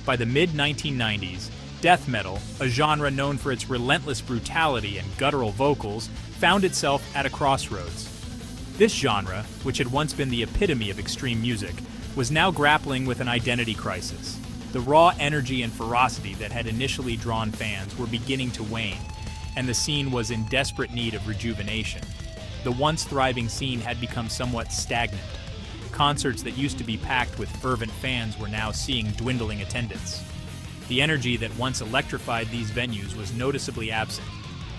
By the mid-1990s, death metal, a genre known for its relentless brutality and guttural vocals, found itself at a crossroads. This genre, which had once been the epitome of extreme music, was now grappling with an identity crisis. The raw energy and ferocity that had initially drawn fans were beginning to wane, and the scene was in desperate need of rejuvenation. The once thriving scene had become somewhat stagnant. Concerts that used to be packed with fervent fans were now seeing dwindling attendance. The energy that once electrified these venues was noticeably absent,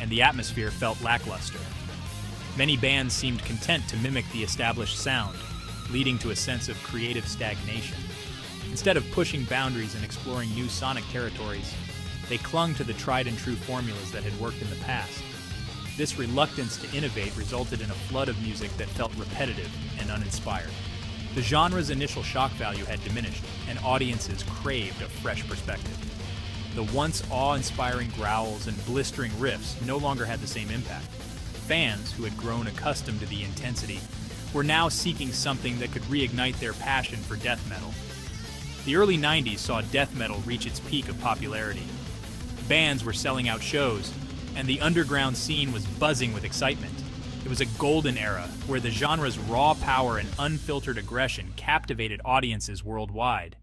and the atmosphere felt lackluster. Many bands seemed content to mimic the established sound, leading to a sense of creative stagnation. Instead of pushing boundaries and exploring new sonic territories, they clung to the tried-and-true formulas that had worked in the past. This reluctance to innovate resulted in a flood of music that felt repetitive and uninspired. The genre's initial shock value had diminished, and audiences craved a fresh perspective. The once awe-inspiring growls and blistering riffs no longer had the same impact. Fans, who had grown accustomed to the intensity, were now seeking something that could reignite their passion for death metal. The early 90s saw death metal reach its peak of popularity. Bands were selling out shows, and the underground scene was buzzing with excitement. It was a golden era where the genre's raw power and unfiltered aggression captivated audiences worldwide.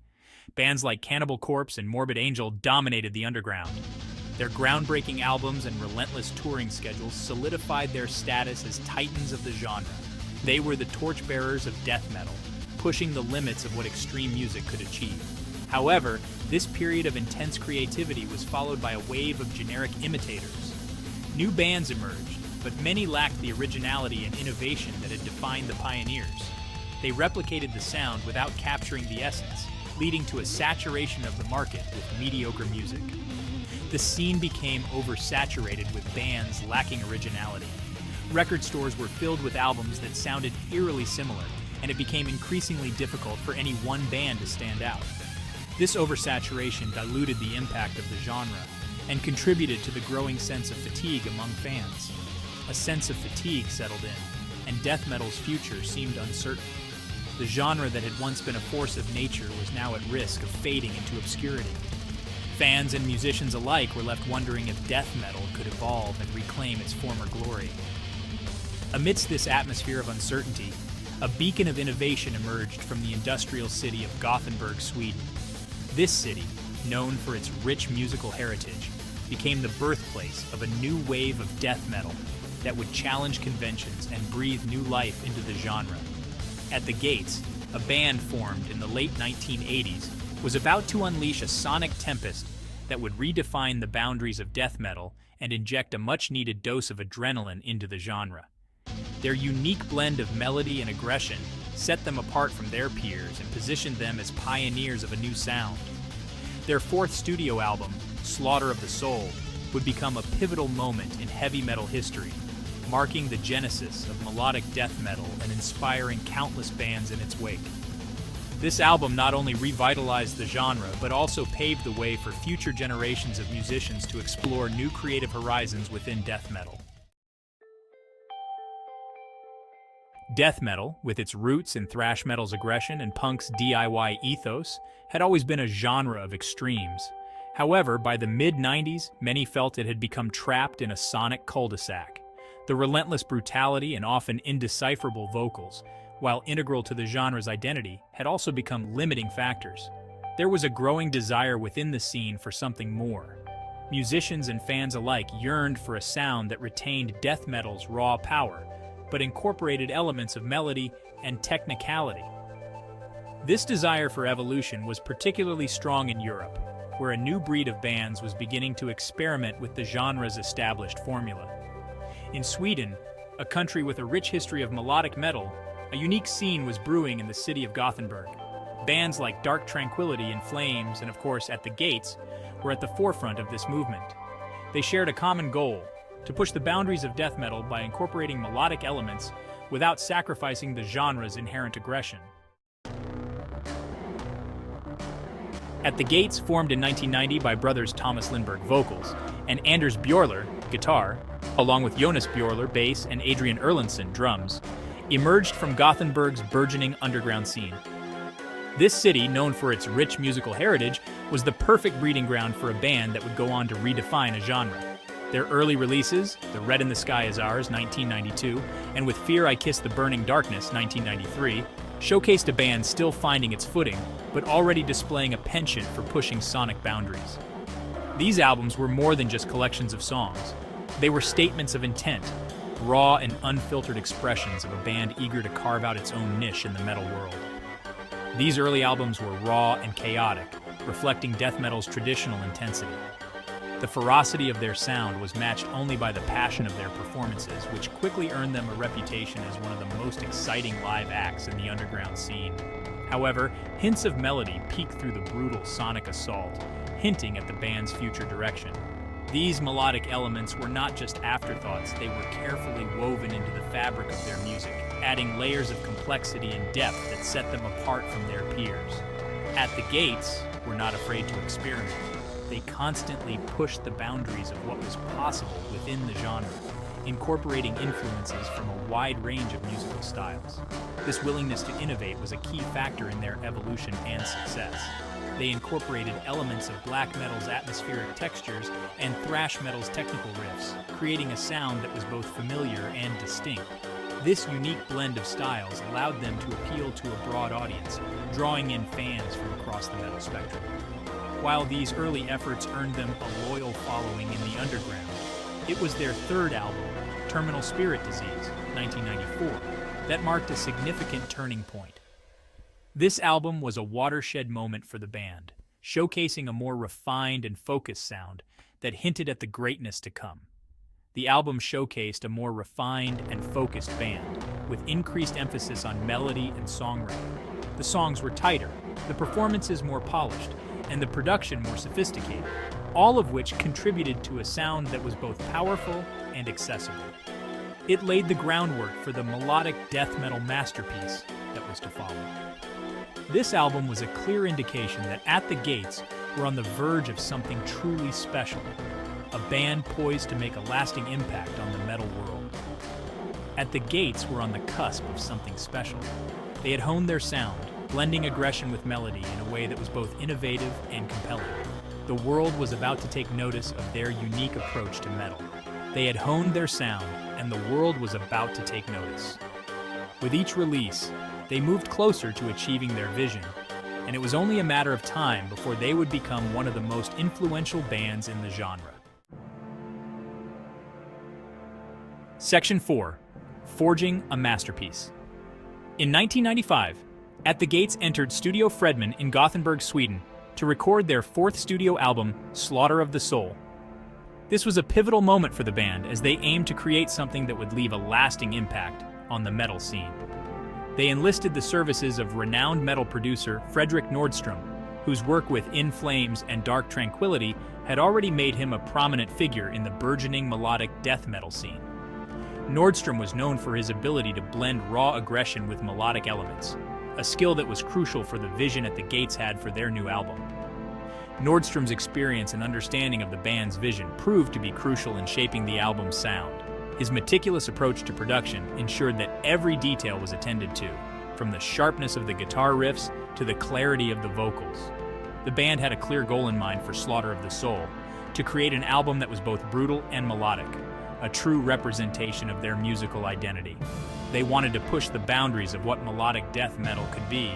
Bands like Cannibal Corpse and Morbid Angel dominated the underground. Their groundbreaking albums and relentless touring schedules solidified their status as titans of the genre. They were the torchbearers of death metal, pushing the limits of what extreme music could achieve. However, this period of intense creativity was followed by a wave of generic imitators. New bands emerged, but many lacked the originality and innovation that had defined the pioneers. They replicated the sound without capturing the essence, leading to a saturation of the market with mediocre music. The scene became oversaturated with bands lacking originality. Record stores were filled with albums that sounded eerily similar, and it became increasingly difficult for any one band to stand out. This oversaturation diluted the impact of the genre and contributed to the growing sense of fatigue among fans. A sense of fatigue settled in, and death metal's future seemed uncertain. The genre that had once been a force of nature was now at risk of fading into obscurity. Fans and musicians alike were left wondering if death metal could evolve and reclaim its former glory. Amidst this atmosphere of uncertainty, a beacon of innovation emerged from the industrial city of Gothenburg, Sweden. This city, known for its rich musical heritage, became the birthplace of a new wave of death metal that would challenge conventions and breathe new life into the genre. At the Gates, a band formed in the late 1980s was about to unleash a sonic tempest that would redefine the boundaries of death metal and inject a much-needed dose of adrenaline into the genre. Their unique blend of melody and aggression set them apart from their peers and positioned them as pioneers of a new sound. Their fourth studio album, Slaughter of the Soul, would become a pivotal moment in heavy metal history, marking the genesis of melodic death metal and inspiring countless bands in its wake. This album not only revitalized the genre, but also paved the way for future generations of musicians to explore new creative horizons within death metal. Death metal, with its roots in thrash metal's aggression and punk's DIY ethos, had always been a genre of extremes. However, by the mid-90s, many felt it had become trapped in a sonic cul-de-sac. The relentless brutality and often indecipherable vocals, while integral to the genre's identity, had also become limiting factors. There was a growing desire within the scene for something more. Musicians and fans alike yearned for a sound that retained death metal's raw power, but incorporated elements of melody and technicality. This desire for evolution was particularly strong in Europe, where a new breed of bands was beginning to experiment with the genre's established formula. In Sweden, a country with a rich history of melodic metal, a unique scene was brewing in the city of Gothenburg. Bands like Dark Tranquillity and Flames, and of course At the Gates, were at the forefront of this movement. They shared a common goal: to push the boundaries of death metal by incorporating melodic elements without sacrificing the genre's inherent aggression. At the Gates, formed in 1990 by brothers Thomas Lindberg vocals and Anders Björler guitar, along with Jonas Björler bass and Adrian Erlandson drums, emerged from Gothenburg's burgeoning underground scene. This city, known for its rich musical heritage, was the perfect breeding ground for a band that would go on to redefine a genre. Their early releases, The Red in the Sky Is Ours, 1992, and With Fear I Kiss the Burning Darkness, 1993, showcased a band still finding its footing, but already displaying a penchant for pushing sonic boundaries. These albums were more than just collections of songs. They were statements of intent, raw and unfiltered expressions of a band eager to carve out its own niche in the metal world. These early albums were raw and chaotic, reflecting death metal's traditional intensity. The ferocity of their sound was matched only by the passion of their performances, which quickly earned them a reputation as one of the most exciting live acts in the underground scene. However, hints of melody peeked through the brutal sonic assault, hinting at the band's future direction. These melodic elements were not just afterthoughts, they were carefully woven into the fabric of their music, adding layers of complexity and depth that set them apart from their peers. At the Gates were not afraid to experiment. They constantly pushed the boundaries of what was possible within the genre, incorporating influences from a wide range of musical styles. This willingness to innovate was a key factor in their evolution and success. They incorporated elements of black metal's atmospheric textures and thrash metal's technical riffs, creating a sound that was both familiar and distinct. This unique blend of styles allowed them to appeal to a broad audience, drawing in fans from across the metal spectrum. While these early efforts earned them a loyal following in the underground, it was their third album, Terminal Spirit Disease, 1994, that marked a significant turning point. This album was a watershed moment for the band, showcasing a more refined and focused sound that hinted at the greatness to come. The album showcased a more refined and focused band, with increased emphasis on melody and songwriting. The songs were tighter, the performances more polished, and the production more sophisticated, all of which contributed to a sound that was both powerful and accessible. It laid the groundwork for the melodic death metal masterpiece that was to follow. This album was a clear indication that At the Gates were on the verge of something truly special, a band poised to make a lasting impact on the metal world. At the Gates were on the cusp of something special. They had honed their sound, blending aggression with melody in a way that was both innovative and compelling. The world was about to take notice of their unique approach to metal. They had honed their sound, and the world was about to take notice. With each release, they moved closer to achieving their vision, and it was only a matter of time before they would become one of the most influential bands in the genre. Section 4. Forging a Masterpiece. In 1995, At the Gates entered Studio Fredman in Gothenburg, Sweden, to record their fourth studio album, Slaughter of the Soul. This was a pivotal moment for the band as they aimed to create something that would leave a lasting impact on the metal scene. They enlisted the services of renowned metal producer Fredrik Nordstrom, whose work with In Flames and Dark Tranquillity had already made him a prominent figure in the burgeoning melodic death metal scene. Nordstrom was known for his ability to blend raw aggression with melodic elements, a skill that was crucial for the vision At the Gates had for their new album. Nordstrom's experience and understanding of the band's vision proved to be crucial in shaping the album's sound. His meticulous approach to production ensured that every detail was attended to, from the sharpness of the guitar riffs to the clarity of the vocals. The band had a clear goal in mind for Slaughter of the Soul, to create an album that was both brutal and melodic, a true representation of their musical identity. They wanted to push the boundaries of what melodic death metal could be,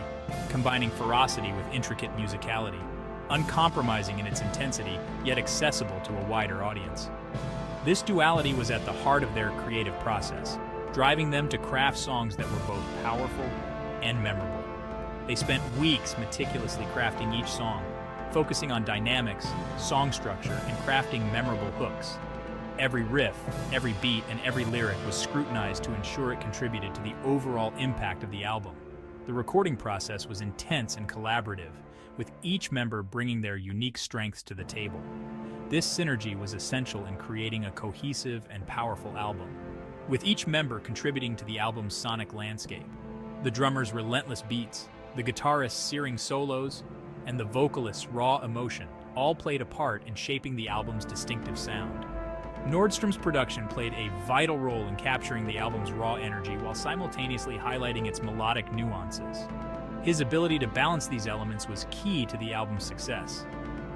combining ferocity with intricate musicality, uncompromising in its intensity, yet accessible to a wider audience. This duality was at the heart of their creative process, driving them to craft songs that were both powerful and memorable. They spent weeks meticulously crafting each song, focusing on dynamics, song structure, and crafting memorable hooks. Every riff, every beat, and every lyric was scrutinized to ensure it contributed to the overall impact of the album. The recording process was intense and collaborative, with each member bringing their unique strengths to the table. This synergy was essential in creating a cohesive and powerful album, with each member contributing to the album's sonic landscape. The drummer's relentless beats, the guitarist's searing solos, and the vocalist's raw emotion all played a part in shaping the album's distinctive sound. Nordstrom's production played a vital role in capturing the album's raw energy while simultaneously highlighting its melodic nuances. His ability to balance these elements was key to the album's success.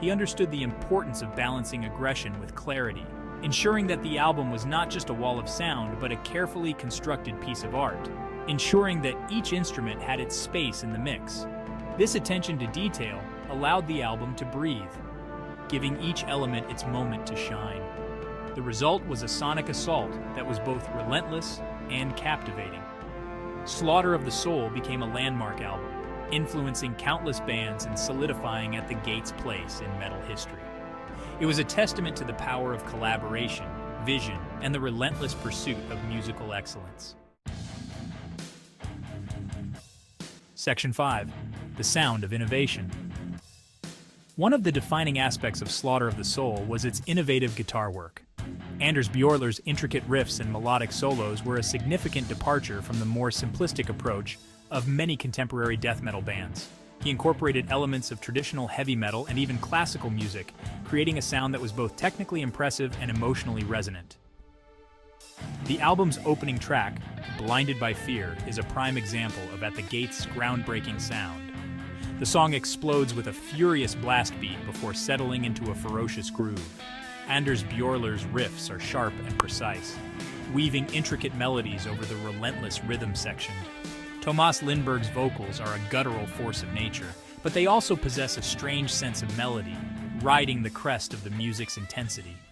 He understood the importance of balancing aggression with clarity, ensuring that the album was not just a wall of sound, but a carefully constructed piece of art, ensuring that each instrument had its space in the mix. This attention to detail allowed the album to breathe, giving each element its moment to shine. The result was a sonic assault that was both relentless and captivating. Slaughter of the Soul became a landmark album, influencing countless bands and solidifying at the Gates' place in metal history. It was a testament to the power of collaboration, vision, and the relentless pursuit of musical excellence. Section 5. The Sound of Innovation. One of the defining aspects of Slaughter of the Soul was its innovative guitar work. Anders Bjorler's intricate riffs and melodic solos were a significant departure from the more simplistic approach of many contemporary death metal bands. He incorporated elements of traditional heavy metal and even classical music, creating a sound that was both technically impressive and emotionally resonant. The album's opening track, Blinded by Fear, is a prime example of At the Gates' groundbreaking sound. The song explodes with a furious blast beat before settling into a ferocious groove. Anders Bjorler's riffs are sharp and precise, weaving intricate melodies over the relentless rhythm section. Thomas Lindberg's vocals are a guttural force of nature, but they also possess a strange sense of melody, riding the crest of the music's intensity.